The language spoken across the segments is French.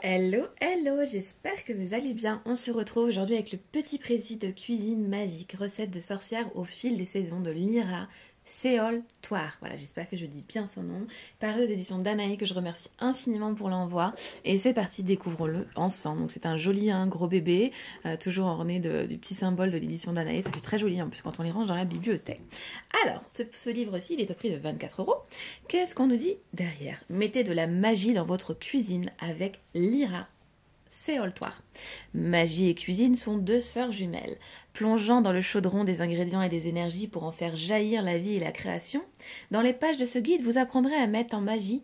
Hello, hello, j'espère que vous allez bien. On se retrouve aujourd'hui avec le petit précis de cuisine magique, recette de sorcière au fil des saisons de Lyra Séol-Toire. Voilà, j'espère que je dis bien son nom. Paru aux éditions Danae, que je remercie infiniment pour l'envoi. Et c'est parti, découvrons-le ensemble. Donc c'est un joli gros bébé, toujours orné du petit symbole de l'édition Danae. Ça fait très joli en plus quand on les range dans la bibliothèque. Alors, ce livre-ci, il est au prix de 24 €. Qu'est-ce qu'on nous dit derrière? Mettez de la magie dans votre cuisine avec Lyra Séol-Toire. Magie et cuisine sont deux sœurs jumelles. Plongeant dans le chaudron des ingrédients et des énergies pour en faire jaillir la vie et la création, dans les pages de ce guide, vous apprendrez à mettre en magie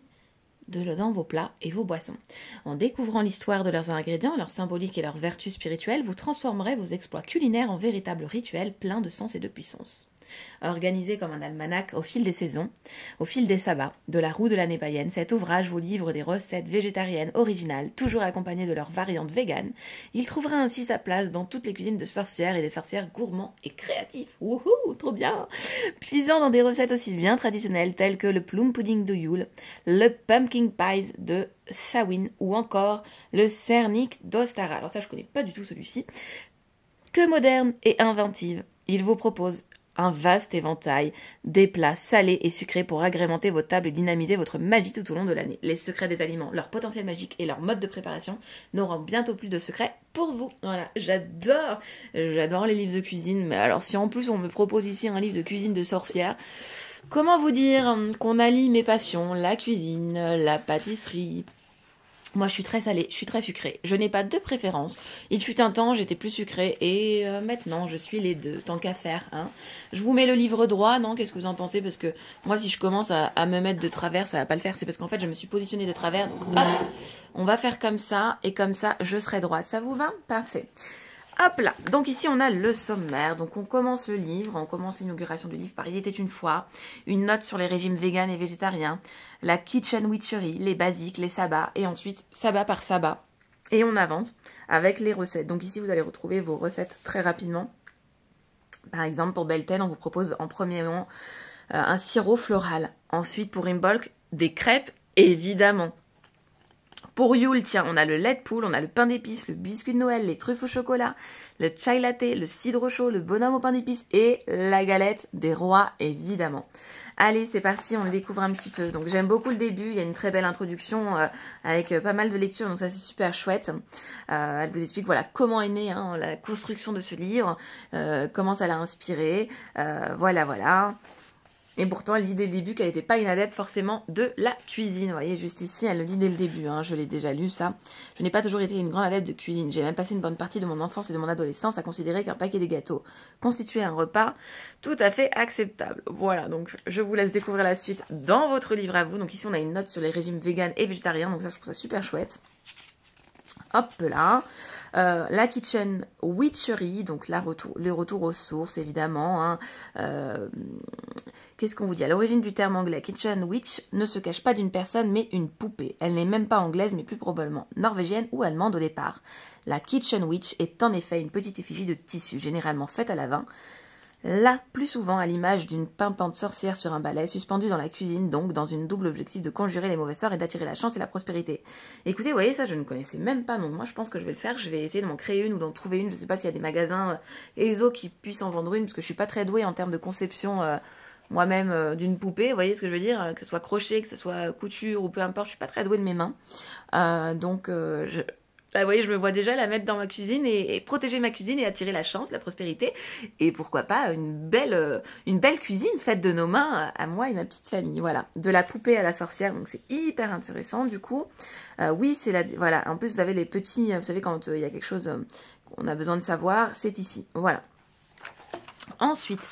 de l'eau dans vos plats et vos boissons. En découvrant l'histoire de leurs ingrédients, leur symbolique et leurs vertus spirituelles, vous transformerez vos exploits culinaires en véritables rituels pleins de sens et de puissance. Organisé comme un almanach au fil des saisons, au fil des sabbats, de la roue de l'année païenne, cet ouvrage vous livre des recettes végétariennes originales, toujours accompagnées de leurs variantes véganes. Il trouvera ainsi sa place dans toutes les cuisines de sorcières et des sorcières gourmands et créatifs. Wouhou, trop bien! Puisant dans des recettes aussi bien traditionnelles telles que le plum pudding de Yule, le pumpkin pies de Samhain ou encore le cernic d'Ostara. Alors ça, je connais pas du tout celui-ci. Que moderne et inventive, il vous propose un vaste éventail des plats salés et sucrés pour agrémenter vos tables et dynamiser votre magie tout au long de l'année. Les secrets des aliments, leur potentiel magique et leur mode de préparation n'auront bientôt plus de secrets pour vous. Voilà, j'adore les livres de cuisine, mais alors si en plus on me propose ici un livre de cuisine de sorcière, comment vous dire qu'on allie mes passions, la cuisine, la pâtisserie. Moi, je suis très salée, je suis très sucrée. Je n'ai pas de préférence. Il fut un temps, j'étais plus sucrée et maintenant, je suis les deux, tant qu'à faire. Hein. Je vous mets le livre droit, non? Qu'est-ce que vous en pensez? Parce que moi, si je commence à me mettre de travers, ça va pas le faire. C'est parce qu'en fait, je me suis positionnée de travers. Donc, hop, on va faire comme ça et comme ça, je serai droite. Ça vous va? Parfait. Hop là, donc ici on a le sommaire, donc on commence le livre, on commence l'inauguration du livre par Il était une fois, une note sur les régimes véganes et végétariens, la kitchen witchery, les basiques, les sabbats, et ensuite sabbat par sabbat. Et on avance avec les recettes. Donc ici vous allez retrouver vos recettes très rapidement. Par exemple pour Belten, on vous propose en premier moment un sirop floral. Ensuite pour Imbolc, des crêpes évidemment. Pour Yule, tiens, on a le lait de poule, on a le pain d'épices, le biscuit de Noël, les truffes au chocolat, le chai latte, le cidre chaud, le bonhomme au pain d'épices et la galette des rois, évidemment. Allez, c'est parti, on le découvre un petit peu. Donc j'aime beaucoup le début, il y a une très belle introduction avec pas mal de lectures, donc ça c'est super chouette. Elle vous explique voilà comment est née la construction de ce livre, comment ça l'a inspiré, voilà. Et pourtant, elle dit dès le début qu'elle n'était pas une adepte forcément de la cuisine. Vous voyez, juste ici, elle le dit dès le début. Hein, je l'ai déjà lu, ça. Je n'ai pas toujours été une grande adepte de cuisine. J'ai même passé une bonne partie de mon enfance et de mon adolescence à considérer qu'un paquet de gâteaux constituait un repas tout à fait acceptable. Voilà, donc je vous laisse découvrir la suite dans votre livre à vous. Donc ici, on a une note sur les régimes véganes et végétariens. Donc ça, je trouve ça super chouette. Hop là. La kitchen witchery, donc le retour aux sources évidemment. Hein. Qu'est-ce qu'on vous dit? À l'origine du terme anglais, kitchen witch ne se cache pas d'une personne mais une poupée. Elle n'est même pas anglaise mais plus probablement norvégienne ou allemande au départ. La kitchen witch est en effet une petite effigie de tissu, généralement faite à la vin. Là, plus souvent à l'image d'une pimpante sorcière sur un balai, suspendue dans la cuisine, donc dans une double objectif de conjurer les mauvais sorts et d'attirer la chance et la prospérité. Écoutez, vous voyez, ça je ne connaissais même pas, donc moi je pense que je vais le faire, je vais essayer de m'en créer une ou d'en trouver une, je ne sais pas s'il y a des magasins ESO qui puissent en vendre une, parce que je suis pas très douée en termes de conception moi-même d'une poupée, vous voyez ce que je veux dire, que ce soit crochet, que ce soit couture ou peu importe, je suis pas très douée de mes mains, Là, vous voyez, je me vois déjà la mettre dans ma cuisine et protéger ma cuisine et attirer la chance, la prospérité. Et pourquoi pas une belle cuisine faite de nos mains à moi et ma petite famille. Voilà, de la poupée à la sorcière, donc c'est hyper intéressant du coup. Oui, c'est la... Voilà, en plus vous avez les petits... Vous savez quand il y a quelque chose qu'on a besoin de savoir, c'est ici. Voilà. Ensuite,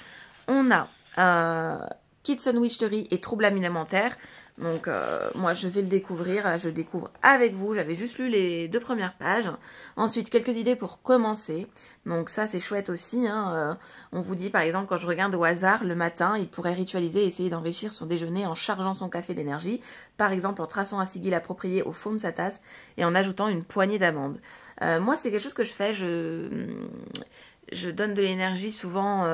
on a Kitchen Witchery et troubles alimentaires. Donc moi je vais le découvrir, je le découvre avec vous, j'avais juste lu les 2 premières pages. Ensuite quelques idées pour commencer, donc ça c'est chouette aussi, hein. On vous dit par exemple quand je regarde au hasard le matin, il pourrait ritualiser et essayer d'enrichir son déjeuner en chargeant son café d'énergie, par exemple en traçant un sigil approprié au fond de sa tasse et en ajoutant une poignée d'amandes. Moi c'est quelque chose que je fais, je donne de l'énergie souvent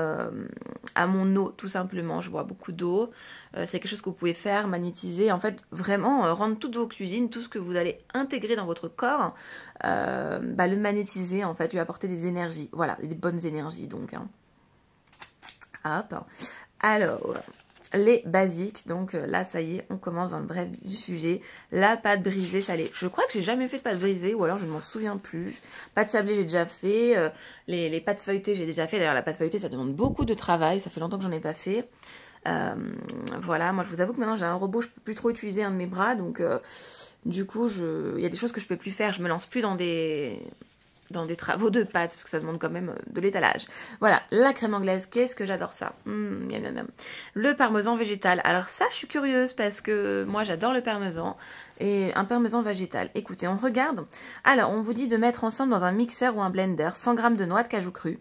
à mon eau, tout simplement. Je bois beaucoup d'eau. C'est quelque chose que vous pouvez faire, magnétiser. En fait, vraiment, rendre toutes vos cuisines, tout ce que vous allez intégrer dans votre corps, le magnétiser, en fait, lui apporter des énergies. Voilà, des bonnes énergies, donc. Hein. Hop. Alors, les basiques. Donc là, ça y est, on commence dans le bref du sujet. La pâte brisée salée. Je crois que j'ai jamais fait de pâte brisée, ou alors je ne m'en souviens plus. Pâte sablée, j'ai déjà fait. Les pâtes feuilletées, j'ai déjà fait. D'ailleurs, la pâte feuilletée, ça demande beaucoup de travail. Ça fait longtemps que j'en ai pas fait. Voilà, moi, je vous avoue que maintenant, j'ai un robot. Je peux plus trop utiliser un de mes bras. Donc, du coup, il y a des choses que je peux plus faire. Je me lance plus dans des travaux de pâtes, parce que ça demande quand même de l'étalage. Voilà, la crème anglaise, qu'est-ce que j'adore ça. Miam, miam, miam. Le parmesan végétal. Alors ça, je suis curieuse, parce que moi, j'adore le parmesan. Et un parmesan végétal. Écoutez, on regarde. Alors, on vous dit de mettre ensemble dans un mixeur ou un blender 100 g de noix de cajou cru,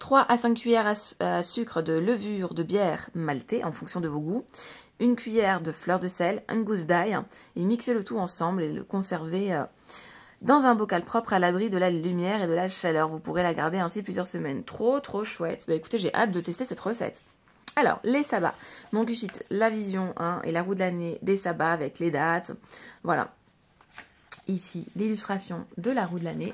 3 à 5 cuillères à sucre de levure de bière maltée, en fonction de vos goûts, une cuillère de fleur de sel, une gousse d'ail, et mixer le tout ensemble et le conserver dans un bocal propre à l'abri de la lumière et de la chaleur. Vous pourrez la garder ainsi plusieurs semaines. Trop, trop chouette. Bah écoutez, j'ai hâte de tester cette recette. Alors, les sabbats. Donc, il cite la vision hein, et la roue de l'année des sabbats avec les dates. Voilà. Ici, l'illustration de la roue de l'année.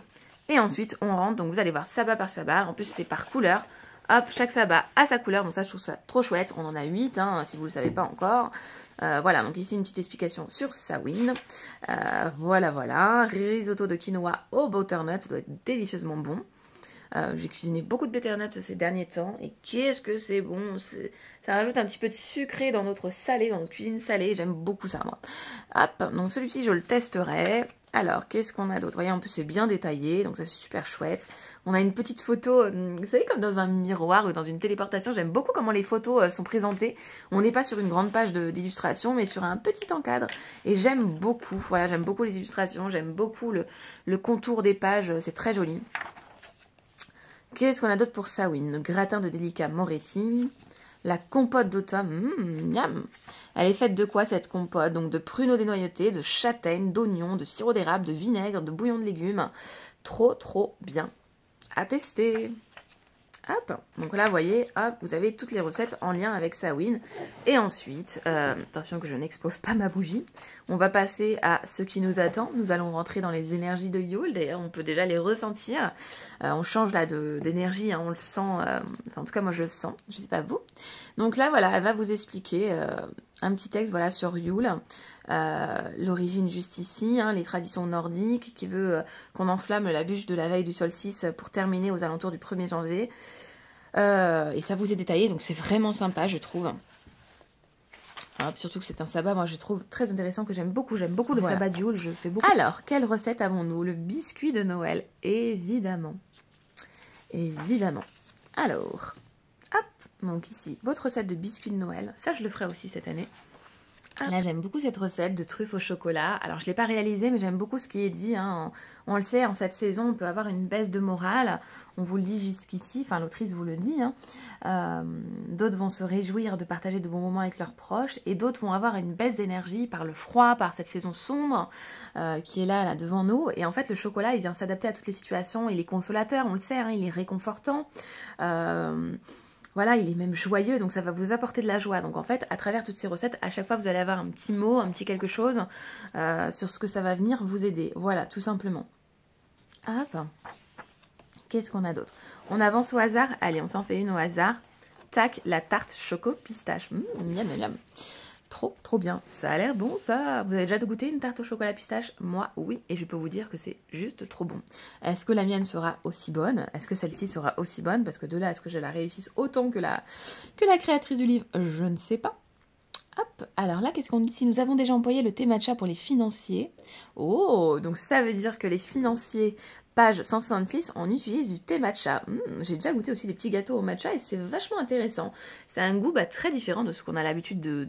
Et ensuite, on rentre. Donc, vous allez voir sabbat par sabbat. En plus, c'est par couleur. Hop, chaque sabbat a sa couleur. Donc, ça, je trouve ça trop chouette. On en a 8, hein, si vous ne le savez pas encore. Voilà, donc ici une petite explication sur Sawin. Voilà, voilà. Risotto de quinoa au butternut, ça doit être délicieusement bon. J'ai cuisiné beaucoup de butternut ces derniers temps. Et qu'est-ce que c'est bon. Ça rajoute un petit peu de sucré dans notre salé, dans notre cuisine salée. J'aime beaucoup ça, moi. Hop, donc celui-ci, je le testerai. Alors, qu'est-ce qu'on a d'autre? Vous voyez, en plus, c'est bien détaillé, donc ça, c'est super chouette. On a une petite photo, vous savez, comme dans un miroir ou dans une téléportation. J'aime beaucoup comment les photos sont présentées. On n'est pas sur une grande page d'illustration, mais sur un petit encadre. Et j'aime beaucoup, voilà, j'aime beaucoup les illustrations. J'aime beaucoup le contour des pages. C'est très joli. Qu'est-ce qu'on a d'autre pour Sawin? Le gratin de délicat Moretti. La compote d'automne, miam. Elle est faite de quoi cette compote? Donc de pruneaux dénoyautés, de châtaignes, d'oignons, de sirop d'érable, de vinaigre, de bouillon de légumes. Trop, trop bien. À tester. Hop, donc là, vous voyez, hop, vous avez toutes les recettes en lien avec Sawin. Et ensuite, attention que je n'explose pas ma bougie, on va passer à ce qui nous attend. Nous allons rentrer dans les énergies de Yule. D'ailleurs, on peut déjà les ressentir. On change là d'énergie, hein, on le sent, enfin, en tout cas, moi je le sens, je ne sais pas vous. Donc là, voilà, elle va vous expliquer un petit texte voilà, sur Yule. L'origine juste ici, hein, les traditions nordiques, qui veut qu'on enflamme la bûche de la veille du solstice pour terminer aux alentours du 1er janvier. Et ça vous est détaillé, donc c'est vraiment sympa, je trouve. Hop, surtout que c'est un sabbat, moi je trouve très intéressant, que j'aime beaucoup le sabbat de Yule, je fais beaucoup. Alors, quelle recette avons-nous? Le biscuit de Noël, évidemment. Évidemment. Alors, hop, donc ici, votre recette de biscuit de Noël, ça je le ferai aussi cette année. Là, j'aime beaucoup cette recette de truffes au chocolat. Alors, je ne l'ai pas réalisée, mais j'aime beaucoup ce qui est dit. Hein. On le sait, en cette saison, on peut avoir une baisse de morale. On vous le dit jusqu'ici, enfin, l'autrice vous le dit. Hein. D'autres vont se réjouir de partager de bons moments avec leurs proches. Et d'autres vont avoir une baisse d'énergie par le froid, par cette saison sombre qui est là devant nous. Et en fait, le chocolat, il vient s'adapter à toutes les situations. Il est consolateur, on le sait, hein, il est réconfortant. Voilà, il est même joyeux, donc ça va vous apporter de la joie. Donc en fait, à travers toutes ces recettes, à chaque fois, vous allez avoir un petit mot, un petit quelque chose sur ce que ça va venir vous aider. Voilà, tout simplement. Hop. Qu'est-ce qu'on a d'autre? On avance au hasard. Allez, on s'en fait une au hasard. Tac, la tarte choco pistache. Miam, miam, miam. Trop, trop bien. Ça a l'air bon, ça. Vous avez déjà goûté une tarte au chocolat pistache? Moi, oui. Et je peux vous dire que c'est juste trop bon. Est-ce que la mienne sera aussi bonne? Est-ce que celle-ci sera aussi bonne? Parce que de là, est-ce que je la réussisse autant que la créatrice du livre? Je ne sais pas. Hop. Alors là, qu'est-ce qu'on dit? Si nous avons déjà employé le thé matcha pour les financiers. Oh, donc ça veut dire que les financiers... Page 166, on utilise du thé matcha. J'ai déjà goûté aussi des petits gâteaux au matcha et c'est vachement intéressant. C'est un goût très différent de ce qu'on a l'habitude de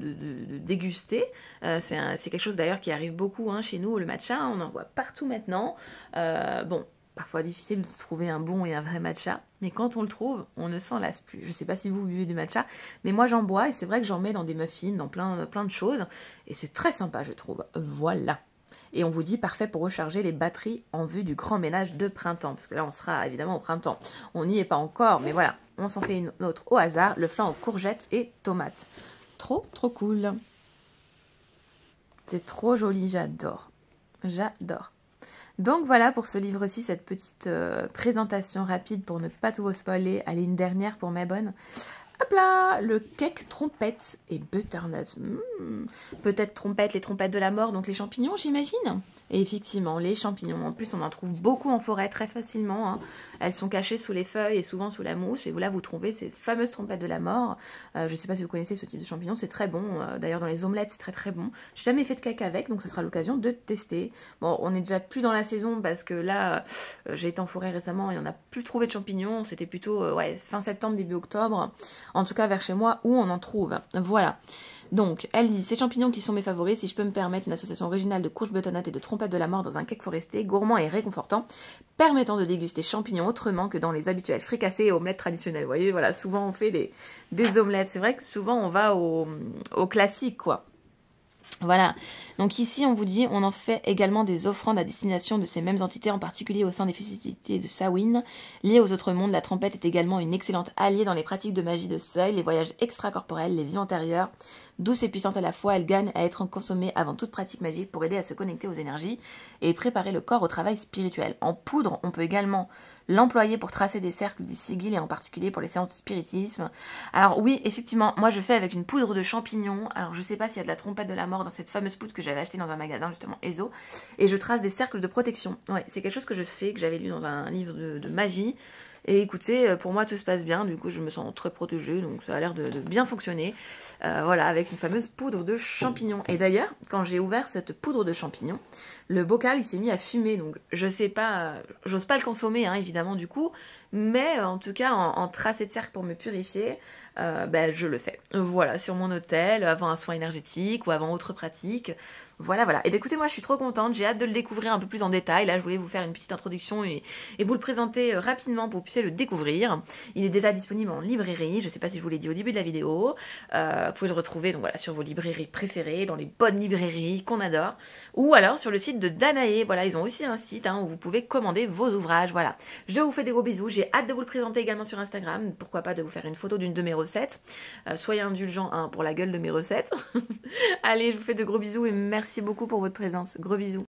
déguster. C'est quelque chose d'ailleurs qui arrive beaucoup hein, chez nous, le matcha. On en voit partout maintenant. Bon, parfois difficile de trouver un bon et un vrai matcha. Mais quand on le trouve, on ne s'en lasse plus. Je ne sais pas si vous buvez du matcha, mais moi j'en bois et c'est vrai que j'en mets dans des muffins, dans plein de choses. Et c'est très sympa, je trouve. Voilà. Et on vous dit parfait pour recharger les batteries en vue du grand ménage de printemps. Parce que là, on sera évidemment au printemps. On n'y est pas encore, mais voilà. On s'en fait une autre au hasard. Le flan aux courgettes et tomates. Trop, trop cool. C'est trop joli, j'adore. J'adore. Donc voilà pour ce livre-ci, cette petite présentation rapide pour ne pas tout vous spoiler. Allez, une dernière pour mes bonnes. Hop là, le cake trompette et butternut. Peut-être trompette, les trompettes de la mort, donc les champignons, j'imagine. Et effectivement, les champignons. En plus, on en trouve beaucoup en forêt très facilement. Hein. Elles sont cachées sous les feuilles et souvent sous la mousse. Et là, vous trouvez ces fameuses trompettes de la mort. Je ne sais pas si vous connaissez ce type de champignons. C'est très bon. D'ailleurs, dans les omelettes, c'est très très bon. J'ai jamais fait de cake avec, donc ce sera l'occasion de tester. Bon, on est déjà plus dans la saison parce que là, j'ai été en forêt récemment et on n'a plus trouvé de champignons. C'était plutôt fin septembre, début octobre. En tout cas, vers chez moi, où on en trouve. Voilà. Donc, elle dit, ces champignons qui sont mes favoris, si je peux me permettre, une association originale de courge butternut et de trompettes de la mort dans un cake forestier, gourmand et réconfortant, permettant de déguster champignons autrement que dans les habituels fricassés et omelettes traditionnelles. Vous voyez, voilà, souvent on fait des omelettes. C'est vrai que souvent on va au classique, quoi. Voilà, donc ici on vous dit, on en fait également des offrandes à destination de ces mêmes entités, en particulier au sein des festivités de Samhain. Liées aux autres mondes, la trompette est également une excellente alliée dans les pratiques de magie de seuil, les voyages extracorporels, les vies antérieures. Douce et puissante à la fois, elle gagne à être consommée avant toute pratique magique pour aider à se connecter aux énergies et préparer le corps au travail spirituel. En poudre, on peut également l'employer pour tracer des cercles, des sigils et en particulier pour les séances de spiritisme. Alors oui, effectivement, moi je fais avec une poudre de champignons. Alors je sais pas s'il y a de la trompette de la mort dans cette fameuse poudre que j'avais achetée dans un magasin justement ESO. Et je trace des cercles de protection. Ouais, c'est quelque chose que je fais, que j'avais lu dans un livre de magie. Et écoutez, pour moi tout se passe bien, du coup je me sens très protégée, donc ça a l'air de bien fonctionner. Voilà, avec une fameuse poudre de champignons. Et d'ailleurs, quand j'ai ouvert cette poudre de champignons, le bocal il s'est mis à fumer, donc je sais pas, j'ose pas le consommer hein, évidemment du coup, mais en tout cas en tracé de cercle pour me purifier, je le fais. Voilà, sur mon hôtel, avant un soin énergétique ou avant autre pratique. Voilà, voilà. Et bien écoutez, moi je suis trop contente, j'ai hâte de le découvrir un peu plus en détail. Là, je voulais vous faire une petite introduction et vous le présenter rapidement pour que vous puissiez le découvrir. Il est déjà disponible en librairie, je ne sais pas si je vous l'ai dit au début de la vidéo. Vous pouvez le retrouver donc, voilà, sur vos librairies préférées, dans les bonnes librairies qu'on adore. Ou alors sur le site de Danae, voilà, ils ont aussi un site où vous pouvez commander vos ouvrages. Voilà, je vous fais des gros bisous, j'ai hâte de vous le présenter également sur Instagram. Pourquoi pas de vous faire une photo d'une de mes recettes. Soyez indulgents pour la gueule de mes recettes. Allez, je vous fais de gros bisous et merci beaucoup pour votre présence. Gros bisous.